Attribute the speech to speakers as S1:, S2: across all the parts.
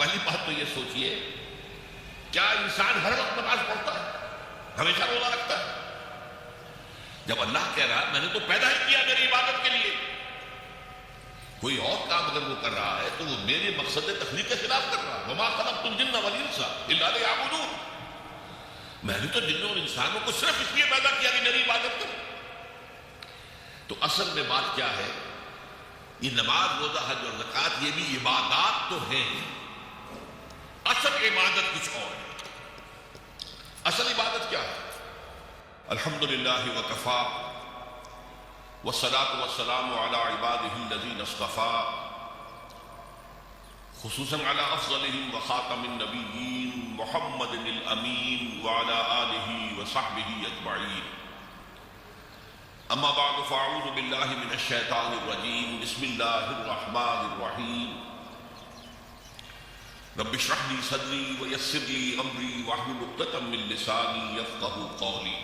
S1: پہلی بات تو یہ سوچئے، کیا انسان ہر وقت نماز پڑھتا ہے؟ ہمیشہ روزہ رکھتا ہے؟ جب اللہ کہہ رہا ہے میں نے تو پیدا ہی کیا میری عبادت کے لیے، کوئی اور کام اگر وہ کر رہا ہے تو وہ میرے مقصد تخلیق کے خلاف کر رہا ہے۔ وَمَا خَلَقْتُ الْجِنَّ وَالْإِنسَ إِلَّا لِيَعْبُدُونِ، میں نے تو جنوں اور انسانوں کو صرف اس لیے پیدا کیا کہ میری عبادت کرو۔ تو اصل میں بات کیا ہے؟ یہ نماز، روزہ، حج اور زکوٰۃ یہ بھی عبادات تو ہیں، اصل عبادت کچھ اور ہے۔ اصل عبادت کیا ہے؟ الحمدللہ وکفیٰ والصلاة والسلام علی عبادہ الذین اصطفیٰ، خصوصاً علی افضلہم وخاتم النبیین محمد الامین وعلی آلہ وصحبہ اجمعین۔ اما بعد فاعوذ باللہ من الشیطان الرجیم، بسم اللہ الرحمن الرحیم۔ رب اشرح لی صدری ویسر لی امری واحلل عقدۃ من لسانی یفقہوا قولی۔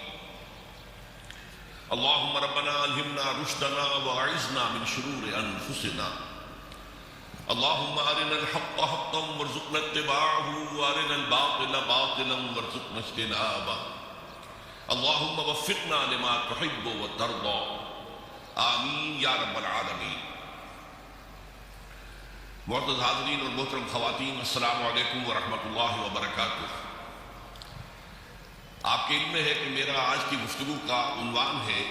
S1: اللہم ربنا الہمنا رشدنا واعذنا من شرور انفسنا۔ اللہم ارنا الحق حقا وارزقنا اتباعہ وارنا الباطل باطلا وارزقنا اجتنابہ۔ اللہم وفقنا لما تحب وترضى، آمین یا رب العالمین۔ معزز حاضرین اور محترم خواتین، السلام علیکم ورحمۃ اللہ وبرکاتہ۔ آپ کے علم میں ہے کہ میرا آج کی گفتگو کا عنوان ہے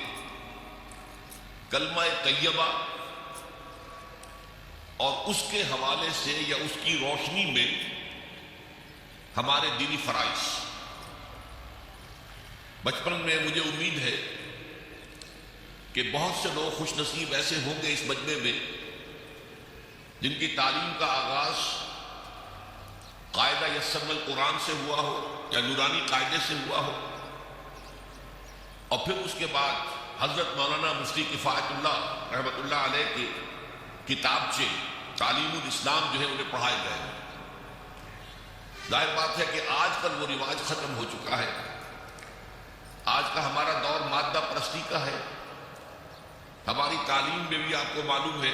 S1: کلمہ طیبہ، اور اس کے حوالے سے یا اس کی روشنی میں ہمارے دینی فرائض۔ بچپن میں مجھے امید ہے کہ بہت سے لوگ خوش نصیب ایسے ہوں گے اس مجمع میں جن کی تعلیم کا آغاز قاعدہ یسرنا القرآن سے ہوا ہو یا نورانی قاعدے سے ہوا ہو، اور پھر اس کے بعد حضرت مولانا مفتی کفایت اللہ رحمۃ اللہ علیہ کی کتابچے تعلیم الاسلام جو ہے انہیں پڑھائے گئے۔ ظاہر بات ہے کہ آج کل وہ رواج ختم ہو چکا ہے۔ آج کا ہمارا دور مادہ پرستی کا ہے۔ ہماری تعلیم میں بھی آپ کو معلوم ہے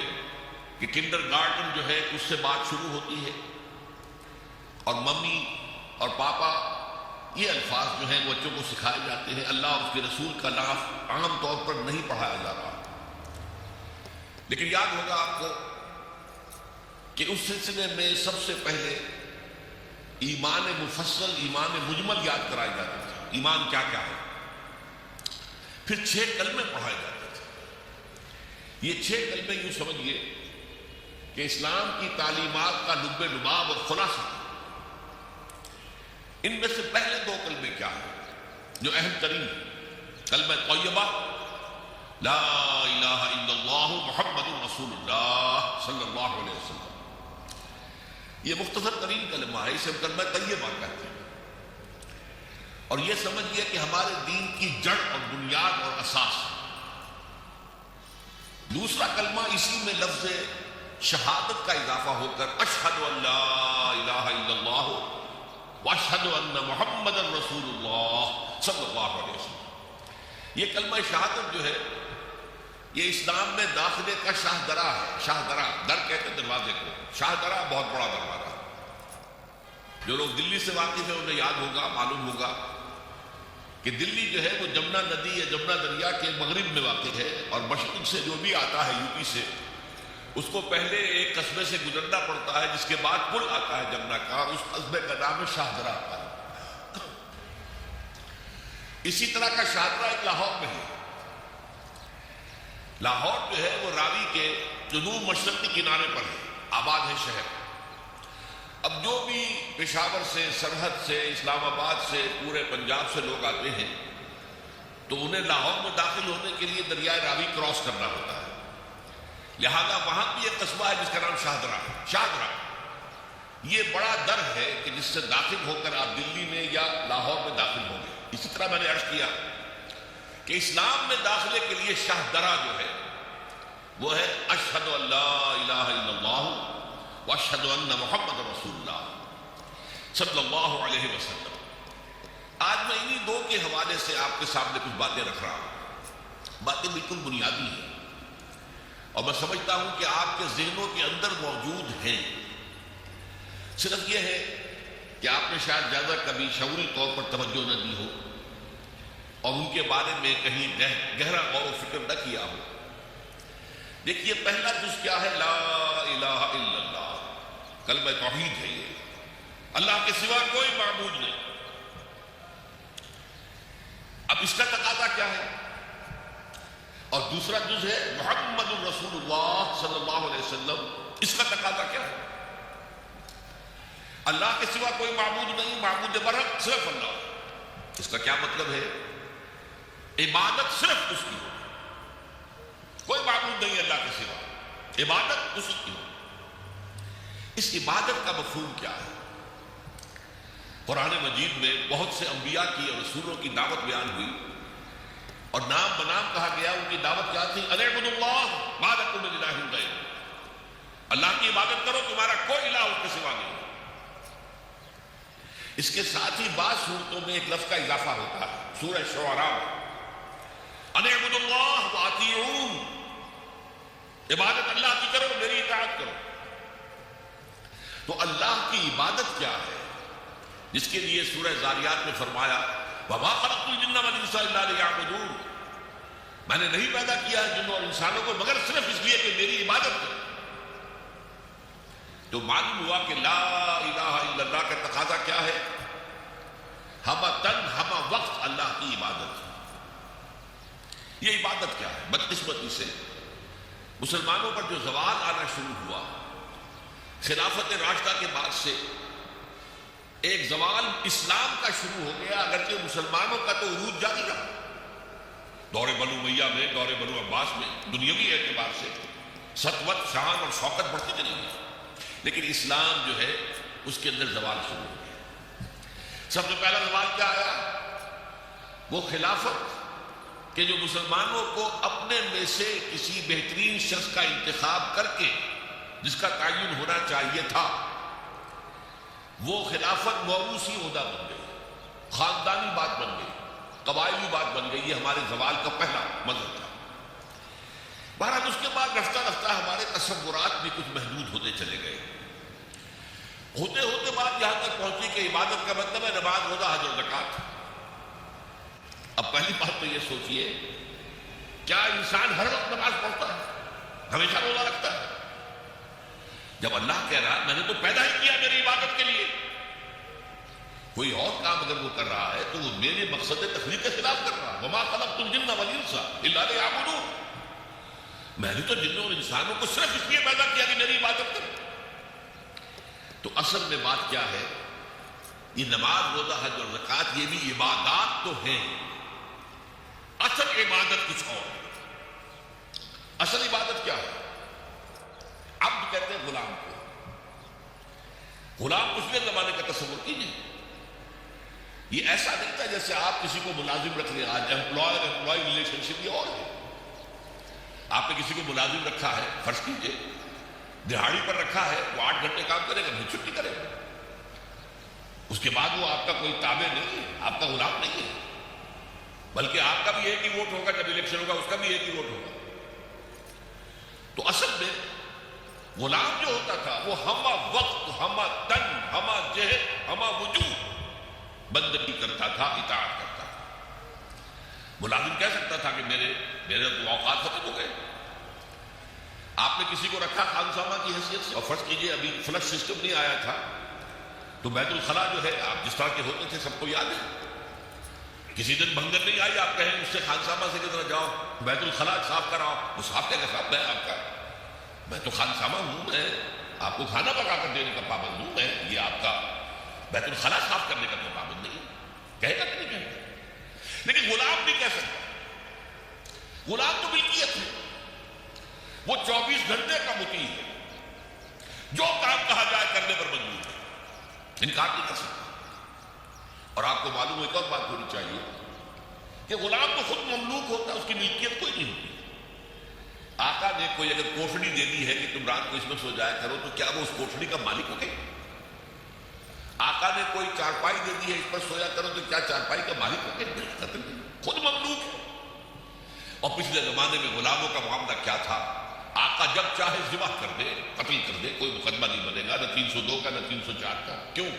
S1: کہ کنڈر گارڈن جو ہے اس سے بات شروع ہوتی ہے، اور ممی اور پاپا یہ الفاظ جو ہیں بچوں کو سکھائے جاتے ہیں۔ اللہ اور اس کے رسول کا نام عام طور پر نہیں پڑھایا جا رہا، لیکن یاد ہوگا آپ کو کہ اس سلسلے میں سب سے پہلے ایمان مفصل، ایمان مجمل یاد کرائے جاتے تھے۔ ایمان کیا کیا ہے؟ پھر 6 کلمے پڑھائے جاتے تھے۔ یہ 6 کلمے یوں سمجھیے کہ اسلام کی تعلیمات کا لب لباب اور خلاصہ۔ ان میں سے پہلے 2 کلمے کیا ہیں جو اہم ترین؟ کلمہ طیبہ لا الہ الا اللہ محمد رسول اللہ صلی اللہ علیہ وسلم۔ یہ مختصر ترین کلمہ ہے، اسے ہم کلمہ طیبہ کہتے ہیں، اور یہ سمجھیے کہ ہمارے دین کی جڑ اور بنیاد اور اساس ہے۔ دوسرا کلمہ اسی میں لفظ شہادت کا اضافہ ہو کر اشہد ان لا الہ الا اللہ واشہد ان محمد رسول اللہ صلی اللہ علیہ وسلم۔ یہ کلمہ شہادت جو ہے یہ اسلام میں داخلے کا شاہ درا ہے۔ شاہ درا، در کہتے ہیں دروازے کو، شاہ درا بہت بڑا دروازہ۔ جو لوگ دلی سے واقف ہیں انہیں یاد ہوگا، معلوم ہوگا کہ دلی جو ہے وہ جمنا ندی یا جمنا دریا کے مغرب میں واقع ہے، اور مشرق سے جو بھی آتا ہے یو پی سے، اس کو پہلے ایک قصبے سے گزرنا پڑتا ہے جس کے بعد پل آتا ہے جمنا کا، اور اس قصبے کا نام ہے شاہ درا کا۔ اسی طرح کا شاہ درا ایک لاہور میں ہے۔ لاہور جو ہے وہ راوی کے جنوب مشرقی کنارے پر ہے، آباد ہے شہر۔ اب جو بھی پشاور سے، سرحد سے، اسلام آباد سے، پورے پنجاب سے لوگ آتے ہیں تو انہیں لاہور میں داخل ہونے کے لیے دریائے راوی کراس کرنا ہوتا ہے، لہذا وہاں بھی ایک قصبہ ہے جس کا نام شاہ درا ہے۔ شاہ درا یہ بڑا در ہے کہ جس سے داخل ہو کر آپ دلی میں یا لاہور میں داخل ہوں گے۔ اسی طرح میں نے عرض کیا کہ اسلام میں داخلے کے لیے شاہ درا جو ہے وہ ہے اشہد ان لا الہ الا اللہ واشہد ان محمد رسول اللہ صلی اللہ علیہ وسلم۔ آج میں انہی 2 کے حوالے سے آپ کے سامنے کچھ باتیں رکھ رہا ہوں۔ باتیں بالکل بنیادی ہیں، اور میں سمجھتا ہوں کہ آپ کے ذہنوں کے اندر موجود ہیں، صرف یہ ہے کہ آپ نے شاید زیادہ کبھی شعوری طور پر توجہ نہ دی ہو اور ان کے بارے میں کہیں گہرا غور و فکر نہ کیا ہو۔ دیکھیے پہلا جز کیا ہے؟ لا الہ الا اللہ، کلمہ توحید ہے یہ، اللہ کے سوا کوئی معبود نہیں۔ اب اس کا تقاضا کیا ہے؟ اور دوسرا جز ہے محمد الرسول اللہ صلی اللہ علیہ وسلم، اس کا تقاضا کیا ہے؟ اللہ کے سوا کوئی معبود نہیں، معبود برحق صرف اللہ۔ اس کا کیا مطلب ہے؟ عبادت صرف اس کی ہو، کوئی معبود نہیں اللہ کے سوا، عبادت اسی کی ہو۔ اس عبادت کا مفہوم کیا ہے؟ قرآن مجید میں بہت سے انبیاء کی اور رسولوں کی دعوت بیان ہوئی اور نام بنام کہا گیا، ان کی دعوت کیا تھی؟ ان اعبدوا اللہ ما لکم من الہ غیرہ، اللہ کی عبادت کرو، تمہارا کوئی الہ اس کے سوا نہیں۔ اس کے ساتھ ہی بعض صورتوں میں ایک لفظ کا اضافہ ہوتا ہے، سورہ شعراء ان اعبدوا اللہ واطیعون، عبادت اللہ کی کرو، میری اطاعت کرو۔ تو اللہ کی عبادت کیا ہے جس کے لیے سورہ ذاریات میں فرمایا وَمَا خَلَقْتُ الْجِنَّ وَالْإِنسَ إِلَّا لِيَعْبُدُونِ، میں نے نہیں پیدا کیا ہے جنوں اور انسانوں کو مگر صرف اس لیے کہ میری عبادت کرو۔ تو معلوم ہوا کہ لا الہ الا اللہ کا تقاضا کیا ہے؟ ہمہ تن ہمہ وقت اللہ کی عبادت۔ یہ عبادت کیا ہے؟ بدقسمتی سے مسلمانوں پر جو زوال آنا شروع ہوا خلافت راشدہ کے بعد سے، ایک زوال اسلام کا شروع ہو گیا، اگرچہ مسلمانوں کا تو عروج جاری رہا۔ دور بنو امیہ میں، دور بنو عباس میں دنیاوی اعتبار سے سطوت، شان اور شوکت بڑھتی چلی گئی، لیکن اسلام جو ہے اس کے اندر زوال شروع ہو گیا۔ سب سے پہلا زوال کیا آیا؟ وہ خلافت کہ جو مسلمانوں کو اپنے میں سے کسی بہترین شخص کا انتخاب کر کے جس کا تعین ہونا چاہیے تھا، وہ خلافت موروثی عہدہ بن گئی، خاندانی بات بن گئی، قبائلی بات بن گئی۔ یہ ہمارے زوال کا پہلا منظر تھا۔ بہرحال اس کے بعد رفتہ رفتہ ہمارے تصورات بھی کچھ محدود ہوتے چلے گئے، ہوتے ہوتے بات یہاں تک پہنچی کہ عبادت کا مطلب ہے نماز، روزہ، حج اور زکوٰۃ۔ اب پہلی بات تو یہ سوچئے، کیا انسان ہر وقت نماز پڑھتا ہے، ہمیشہ روزہ رکھتا ہے؟ جب اللہ کہہ رہا ہے میں نے تو پیدا ہی کیا میری عبادت کے لیے، کوئی اور کام اگر وہ کر رہا ہے تو وہ میرے مقصد تخلیق کے خلاف کر رہا ہے۔ وَمَا خَلَقْتُ الْجِنَّ وَالْإِنسَ إِلَّا لِيَعْبُدُونِ، میں نے تو جنوں اور انسانوں کو صرف اس لیے پیدا کیا کہ میری عبادت کریں۔ تو اصل میں بات کیا ہے؟ یہ نماز، روزہ، حج اور زکوٰۃ یہ بھی عبادات تو ہیں، اصل عبادت کچھ اور ہے۔ اصل عبادت کیا ہے؟ عبد کہتے ہیں غلام کو۔ غلام پچھلے زمانے کا تصور کیجیے، یہ ایسا نہیں تھا جیسے آپ کسی کو ملازم رکھ لیں۔ آج امپلائی ریلیشن شپ یہ اور ہے۔ آپ نے کسی کو ملازم رکھا ہے، فرض کیجیے دہاڑی پر رکھا ہے، وہ 8 گھنٹے کام کرے گا پھر چھٹی کرے گا، اس کے بعد وہ آپ کا کوئی تابع نہیں ہے، آپ کا غلام نہیں ہے، بلکہ آپ کا بھی ایک ہی ووٹ ہوگا، جب الیکشن ہوگا اس کا بھی ایک ہی ووٹ ہوگا۔ تو اصل میں غلام جو ہوتا تھا وہ ہمہ وقت، ہمہ تن، ہمہ جہد، ہمہ وجود بندگی کرتا تھا، اطاعت کرتا تھا۔ ملازم کہہ سکتا تھا کہ میرے تو اوقات ختم ہو گئے۔ آپ نے کسی کو رکھا خانسامہ کی حیثیت سے، اور فرض کیجئے ابھی فلش سسٹم نہیں آیا تھا تو بیت الخلاء جو ہے آپ جس طرح کے ہوتے تھے سب کو یاد ہے، کسی دن بھنگر نہیں آئی، آپ کہیں اس سے خانسامہ سے کس طرح جاؤ بیت الخلاء صاف کراؤ، وہ صاف کہہ کہ صاحب میں آپ کا میں تو خانسامہ ہوں، میں آپ کو کھانا پکا کر دینے کا پابند ہوں، میں یہ آپ کا بیت الخلاء صاف کرنے کا تو پابند نہیں ہے، کہے گا کہ نہیں کہے گا؟ لیکن غلام نہیں کہہ سکتا، غلام تو ملکیت ہے، وہ 24 گھنٹے کا مطیع ہے، جو کام کہا جائے کرنے پر مجبور ہے، انکار نہیں کر سکتا۔ اور آپ کو معلوم ایک اور بات ہونی چاہیے کہ غلام تو خود مملوک ہوتا ہے، اس کی ملکیت کوئی نہیں ہوتی۔ آقا نے کوئی اگر کوٹھڑی دے دی ہے کہ تم رات کو اس میں سو جایا کرو تو کیا وہ اس کوٹھڑی کا مالک ہو گئے؟ آقا نے کوئی چارپائی دے دی ہے اس پر سویا کرو تو کیا چارپائی کا مالک ہو گئے؟ خود مملوک ہے۔ اور پچھلے زمانے میں غلاموں کا معاملہ کیا تھا؟ آقا جب چاہے ذبح کر دے، قتل کر دے، کوئی مقدمہ نہیں بنے گا، نہ 302 کا نہ 304 کا۔ کیوں؟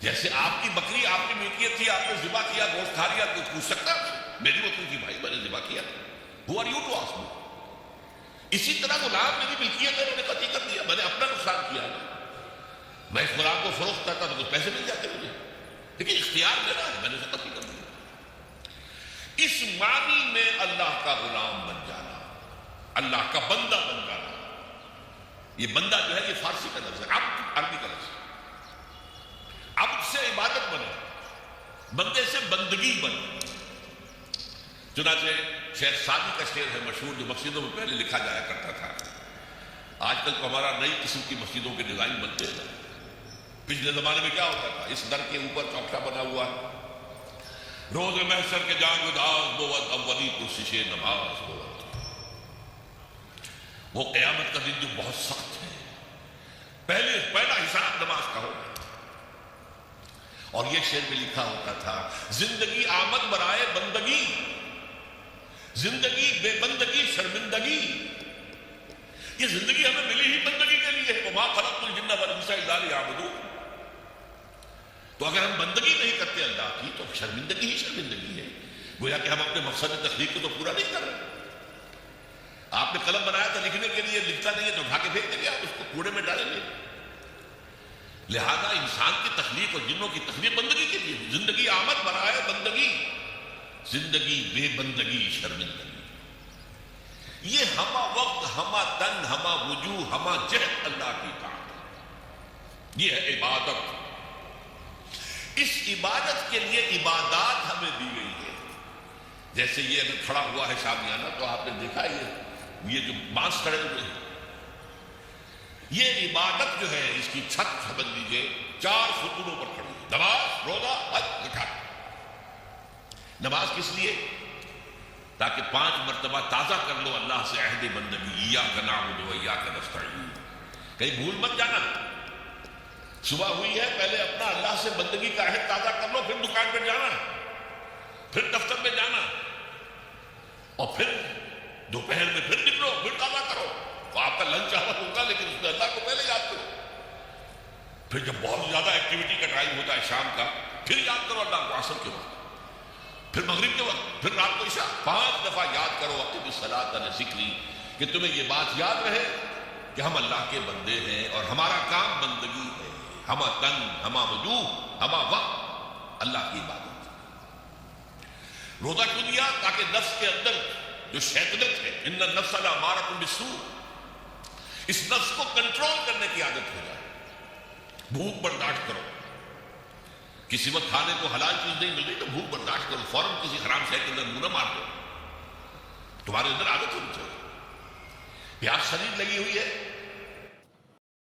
S1: جیسے آپ کی بکری آپ کی ملکیت تھی، آپ نے ذبح کیا، گوشت کھا لیا، کوئی پوچھ سکتا ہے؟ میری بکری تھی بھائی، میں نے ذبح کیا، Who are you to ask me؟ اسی طرح غلام میری ملکیت ہے، انہوں نے قتل کر دیا، میں نے اپنا نقصان کیا ہے، میں اس غلام کو فروخت کرتا تو کچھ پیسے مل جاتے مجھے، لیکن اختیار میرا ہے، میں نے اسے قتل کر دیا۔ اس معنی میں اللہ کا غلام بن جانا، اللہ کا بندہ بن جانا۔ یہ بندہ جو ہے یہ فارسی کا لفظ ہے، عبد عربی کا لفظ ہے۔ عبد سے عبادت بنے، بندے سے بندگی بنے۔ چنانچہ شیخ سعدی کا شعر ہے مشہور، جو مسجدوں میں پہلے لکھا جایا کرتا تھا۔ آج کل تو ہمارا نئی قسم کی مسجدوں کے ڈیزائن بنتے ہیں، پچھلے زمانے میں کیا ہوتا تھا؟ اس در کے اوپر چوکٹا بنا ہوا ہے، روز محشر کے جان گداز بود اولی پرسش نماز بود۔ وہ قیامت کا دن جو بہت سخت ہے، پہلا حساب نماز کا ہوگا۔ اور یہ شعر میں لکھا ہوتا تھا، زندگی آمد برائے بندگی، زندگی بے بندگی شرمندگی۔ یہ زندگی ہمیں ملی ہی بندگی کے لیے ہے، وما خلقت الجن والانس الا لیعبدون۔ تو اگر ہم بندگی نہیں کرتے اللہ کی تو شرمندگی ہی شرمندگی ہے، گویا کہ ہم اپنے مقصد تخلیق کو تو پورا نہیں کر رہے۔ آپ نے قلم بنایا تھا لکھنے کے لیے، لکھتا نہیں ہے تو اٹھا کے پھینک دیں گے، آپ اس کو کوڑے میں ڈالیں گے۔ لہذا انسان کی تخلیق اور جنوں کی تخلیق بندگی کے لیے، زندگی آمد برائے بندگی، زندگی بے بندگی شرمندگی۔ یہ ہما وقت، ہما تن، ہما وجوہ، ہما جہد اللہ کی اطاعت، یہ ہے عبادت۔ اس عبادت کے لیے عبادات ہمیں دی گئی ہے۔ جیسے یہ اگر کھڑا ہوا ہے شامیانہ تو آپ نے دیکھا یہ جو بانس کھڑے ہوئے ہیں، یہ عبادت جو ہے اس کی چھت سمجھ لیجیے 4 ستونوں پر کھڑی ہے، نماز، روزہ، حج، زکات۔ نماز کس لیے؟ تاکہ 5 مرتبہ تازہ کر لو اللہ سے عہد بندگی، ایاک نعبد و ایاک نستعین۔ کہیں بھول مت جانا، صبح ہوئی ہے پہلے اپنا اللہ سے بندگی کا عہد تازہ کر لو، پھر دکان پہ جانا، پھر دفتر میں جانا، اور پھر دوپہر میں پھر نکلو، پھر تازہ کرو۔ تو آپ کا لنچ آور ہوگا لیکن اس میں اللہ کو پہلے یاد کرو۔ پھر جب بہت زیادہ ایکٹیویٹی کا ٹائم ہوتا ہے شام کا، پھر یاد کرو اللہ کو عصر کے وقت، پھر مغرب کے وقت، پھر رات کو عشاء، 5 دفعہ یاد کرو اقم الصلاۃ لذکری، کہ تمہیں یہ بات یاد رہے کہ ہم اللہ کے بندے ہیں اور ہمارا کام بندگی ہے، ہما تن، ہما وجوہ، ہما وقت اللہ کی عبادت۔ روزہ کیوں دیا؟ تاکہ نفس کے اندر جو شیطنت ہے، ان النفس لامارۃ بالسوء، اس نفس کو کنٹرول کرنے کی عادت ہو جائے۔ بھوک برداشت کرو، کسی وقت کھانے کو حلال چیز نہیں مل رہی تو بھوک برداشت کرو، فوراً کسی حرام شے کے اندر منہ نہ مار دو، تمہارے اندر عادت ہونی چاہیے۔ پیاس شدید لگی ہوئی ہے،